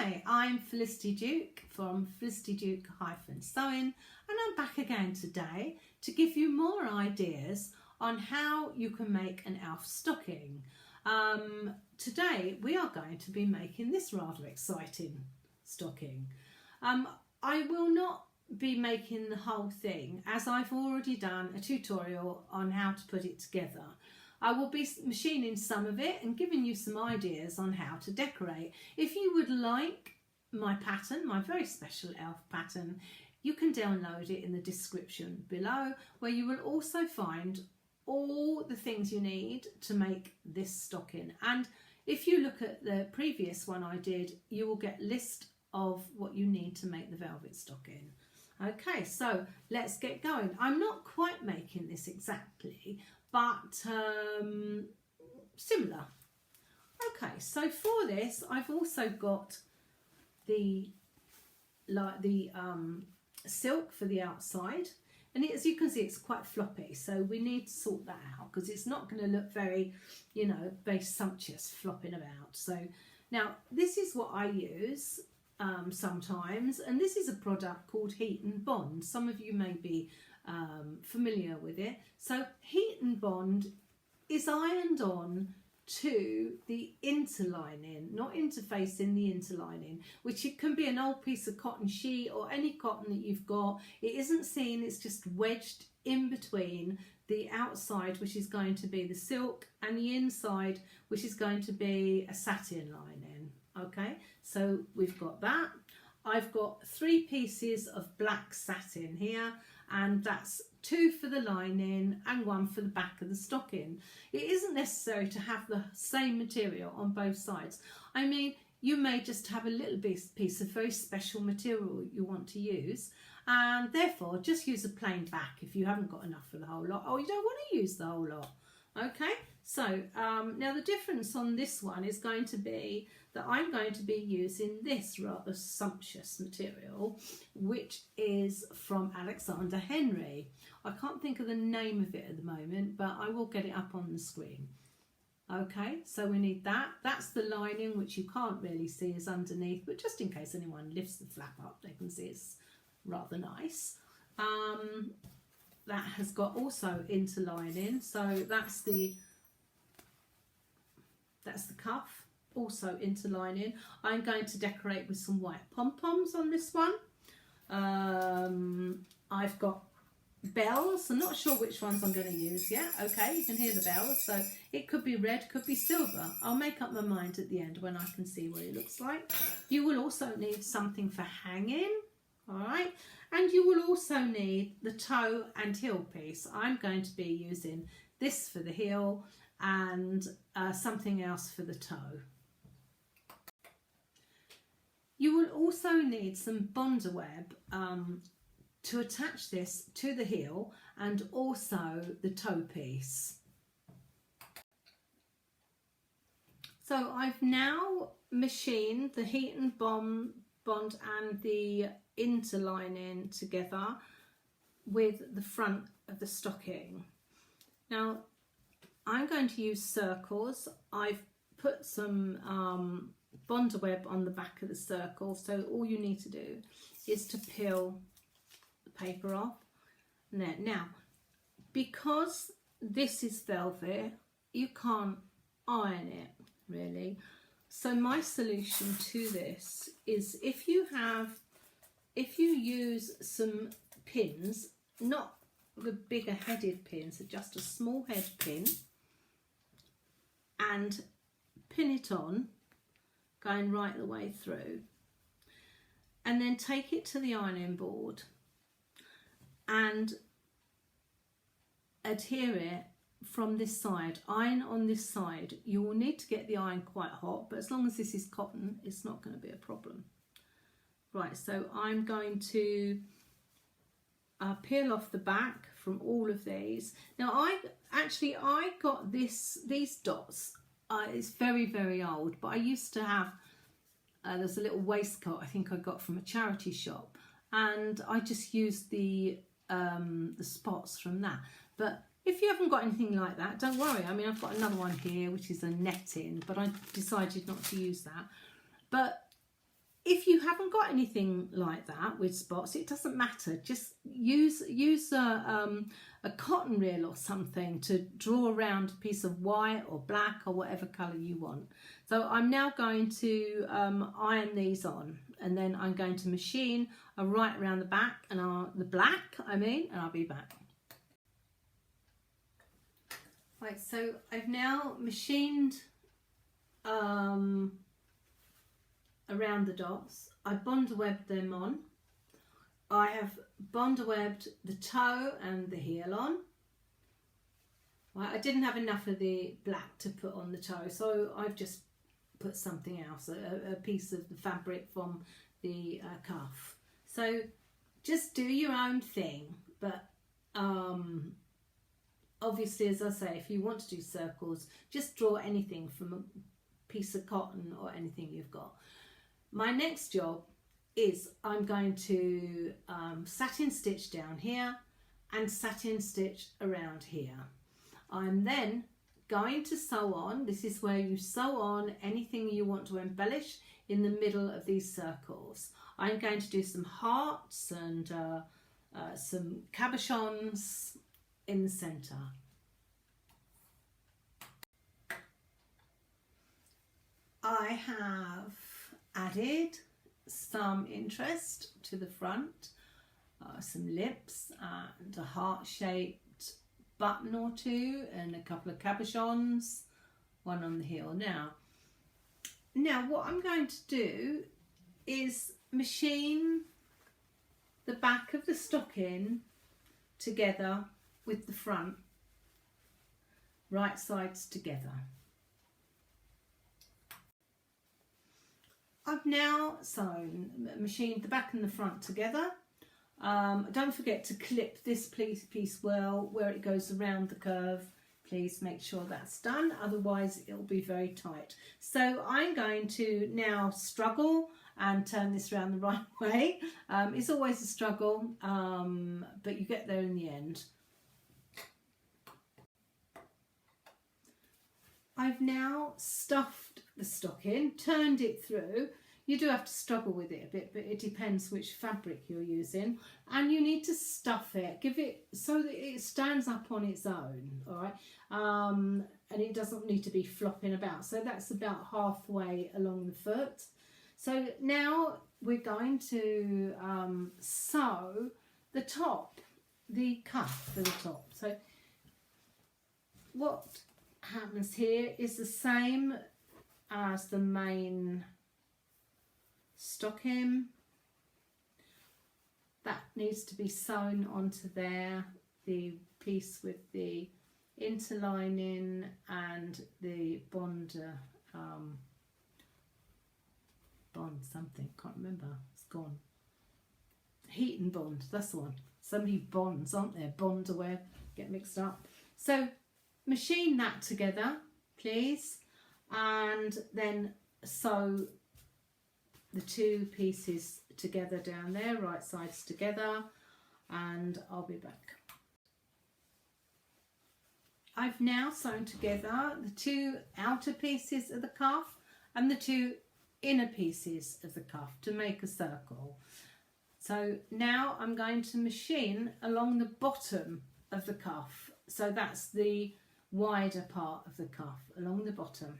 Hi, I'm Felicity Duke from Felicity Duke-Sewing, and I'm back again today to give you more ideas on how you can make an elf stocking. Today we are going to be making this rather exciting stocking. I will not be making the whole thing, as I've already done a tutorial on how to put it together. I will be machining some of it and giving you some ideas on how to decorate. If you would like my pattern, my very special elf pattern, you can download it in the description below, where you will also find all the things you need to make this stocking. And if you look at the previous one I did, you will get a list of what you need to make the velvet stocking. Okay, so let's get going. I'm not quite making this exactly, but similar. Okay, so for this I've also got the silk for the outside, and as you can see, it's quite floppy, so we need to sort that out because it's not going to look very, very sumptuous flopping about. So now this is what I use sometimes, and this is a product called heatnbond. Some of you may be familiar with it. So heatnbond is ironed on to the interlining, not interfacing, the interlining, which it can be an old piece of cotton sheet or any cotton that you've got. It isn't seen, it's just wedged in between the outside, which is going to be the silk, and the inside, which is going to be a satin lining. Okay, so we've got that. I've got 3 pieces of black satin here, and that's 2 for the lining and 1 for the back of the stocking. It isn't necessary to have the same material on both sides. I mean, you may just have a little piece of very special material you want to use, and therefore just use a plain back if you haven't got enough for the whole lot, or you don't want to use the whole lot. Okay, so now the difference on this one is going to be that I'm going to be using this rather sumptuous material, which is from Alexander Henry. I can't think of the name of it at the moment, but I will get it up on the screen. Okay, so we need that. That's the lining, which you can't really see is underneath, but just in case anyone lifts the flap up, they can see it's rather nice. That has got also interlining, so that's the cuff, also interlining. I'm going to decorate with some white pom-poms on this one. I've got bells. I'm not sure which ones I'm going to use yet. Okay, you can hear the bells, so it could be red, could be silver. I'll make up my mind at the end when I can see what it looks like. You will also need something for hanging, all right, and you will also need the toe and heel piece. I'm going to be using this for the heel and something else for the toe. You will also need some Bondaweb to attach this to the heel and also the toe piece. So I've now machined the heatnbond and the interlining together with the front of the stocking. Now I'm going to use circles. I've put some Bondaweb on the back of the circle, so all you need to do is to peel the paper off. There. Now, because this is velvet, you can't iron it really. So my solution to this is if you use some pins, not the bigger headed pins, just a small head pin, and pin it on, going right the way through, and then take it to the ironing board and adhere it from this side. Iron on this side. You will need to get the iron quite hot, but as long as this is cotton, it's not going to be a problem. Right, so I'm going to peel off the back from all of these. Now I got these dots. It's very, very old, but I used to have, there's a little waistcoat I think I got from a charity shop, and I just used the spots from that. But if you haven't got anything like that, don't worry. I mean, I've got another one here, which is a netting, but I decided not to use that. But if you haven't got anything like that with spots, it doesn't matter. Just use a cotton reel or something to draw around a piece of white or black or whatever colour you want. So I'm now going to iron these on, and then I'm going to machine right around the back and the black, and I'll be back. Right, so I've now machined around the dots. I Bondawebbed them on. I have Bondawebbed the toe and the heel on. Right, I didn't have enough of the black to put on the toe, so I've just put something else, a piece of the fabric from the cuff. So just do your own thing, but obviously, as I say, if you want to do circles, just draw anything from a piece of cotton or anything you've got. My next job is I'm going to satin stitch down here and satin stitch around here. I'm then going to sew on. This is where you sew on anything you want to embellish in the middle of these circles. I'm going to do some hearts and some cabochons in the centre. I have added some interest to the front, some lips and a heart-shaped button or two and a couple of cabochons, one on the heel. Now what I'm going to do is machine the back of the stocking together with the front, right sides together. I've now machined the back and the front together. Don't forget to clip this piece well where it goes around the curve. Please make sure that's done, otherwise it'll be very tight. So I'm going to now struggle and turn this around the right way. It's always a struggle, but you get there in the end. I've now stuffed the stocking, turned it through. You do have to struggle with it a bit, but it depends which fabric you're using. And you need to stuff it, give it so that it stands up on its own, all right? And it doesn't need to be flopping about. So that's about halfway along the foot. So now we're going to sew the top, the cuff for the top. So what happens here is the same as the main stocking. That needs to be sewn onto there, the piece with the interlining and the bond something, can't remember, it's gone. Heat and bond, that's the one. So many bonds, aren't there? Bondaweb, get mixed up. So machine that together, please, and then sew the two pieces together down there, right sides together, and I'll be back. I've now sewn together the two outer pieces of the cuff and the two inner pieces of the cuff to make a circle. So now I'm going to machine along the bottom of the cuff. So that's the wider part of the cuff, along the bottom.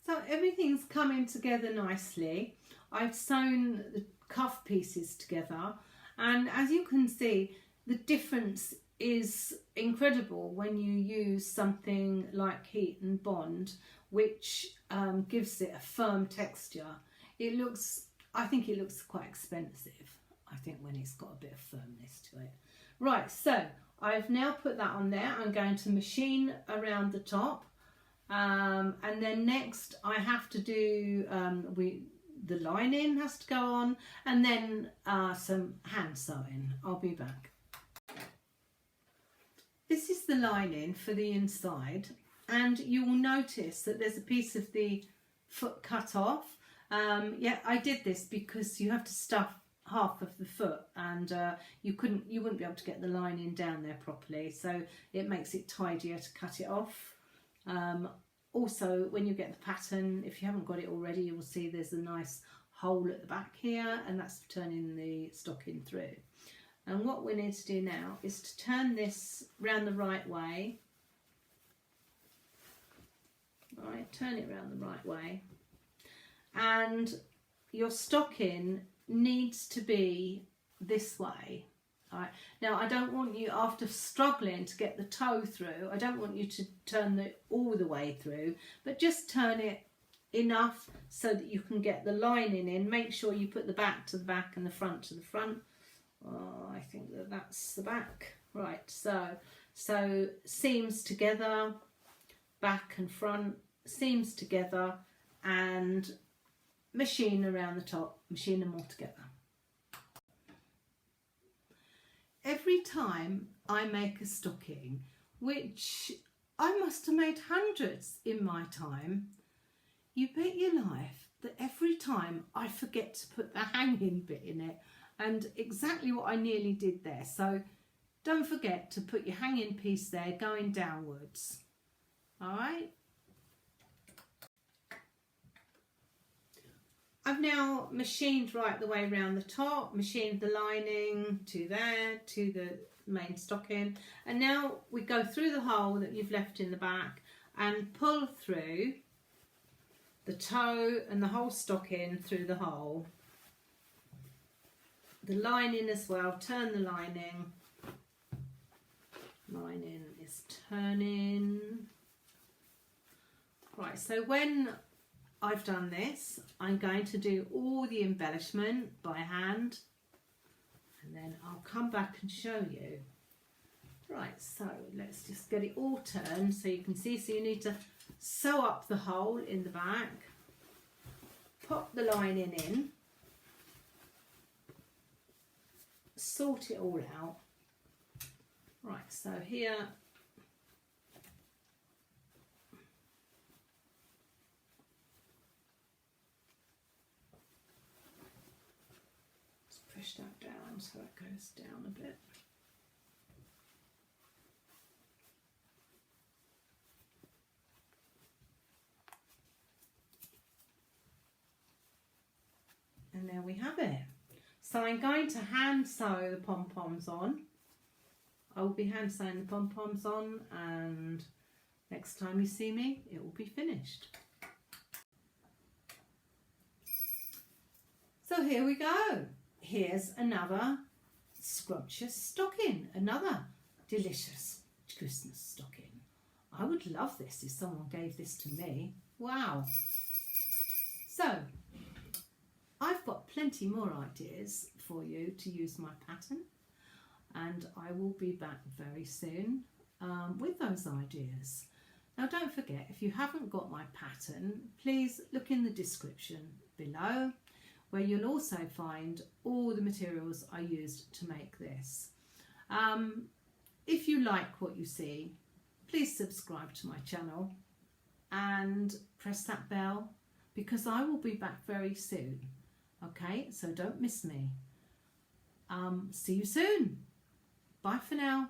So everything's coming together nicely. I've sewn the cuff pieces together, and as you can see, the difference is incredible when you use something like heat and bond, which gives it a firm texture. It looks, I think it looks quite expensive, I think, when it's got a bit of firmness to it. Right, so I've now put that on there. I'm going to machine around the top, and then next I have to do the lining has to go on, and then some hand sewing. I'll be back. This is the lining for the inside, and you will notice that there's a piece of the foot cut off. Yeah, I did this because you have to stuff half of the foot, and you wouldn't be able to get the lining down there properly, so it makes it tidier to cut it off. also when you get the pattern, if you haven't got it already, you will see there's a nice hole at the back here, and that's for turning the stocking through. And what we need to do now is to turn this round the right way. Right, turn it round the right way, and your stocking needs to be this way. All right. Now I don't want you, after struggling to get the toe through, I don't want you to turn it all the way through, but just turn it enough so that you can get the lining in. Make sure you put the back to the back and the front to the front. Oh, I think that's the back. Right, so seams together, back and front, seams together, and machine around the top, machine them all together. Every time I make a stocking, which I must have made hundreds in my time, you bet your life that every time I forget to put the hanging bit in it, and exactly what I nearly did there. So don't forget to put your hanging piece there going downwards. All right. I've now machined right the way around the top, machined the lining to there, to the main stocking, and now we go through the hole that you've left in the back and pull through the toe and the whole stocking through the hole. The lining as well, turn the lining. Lining is turning. Right, so when I've done this, I'm going to do all the embellishment by hand, and then I'll come back and show you. Right, so let's just get it all turned so you can see. So you need to sew up the hole in the back, pop the lining in, sort it all out. Right, so here push that down so it goes down a bit. And there we have it. So I'm going to hand sew the pom-poms on. I will be hand sewing the pom-poms on, and next time you see me, it will be finished. So here we go. Here's another scrumptious stocking, another delicious Christmas stocking. I would love this if someone gave this to me. Wow. So I've got plenty more ideas for you to use my pattern, and I will be back very soon with those ideas. Now don't forget, if you haven't got my pattern, please look in the description below, where you'll also find all the materials I used to make this. If you like what you see, please subscribe to my channel and press that bell, because I will be back very soon. Okay, so don't miss me. See you soon. Bye for now.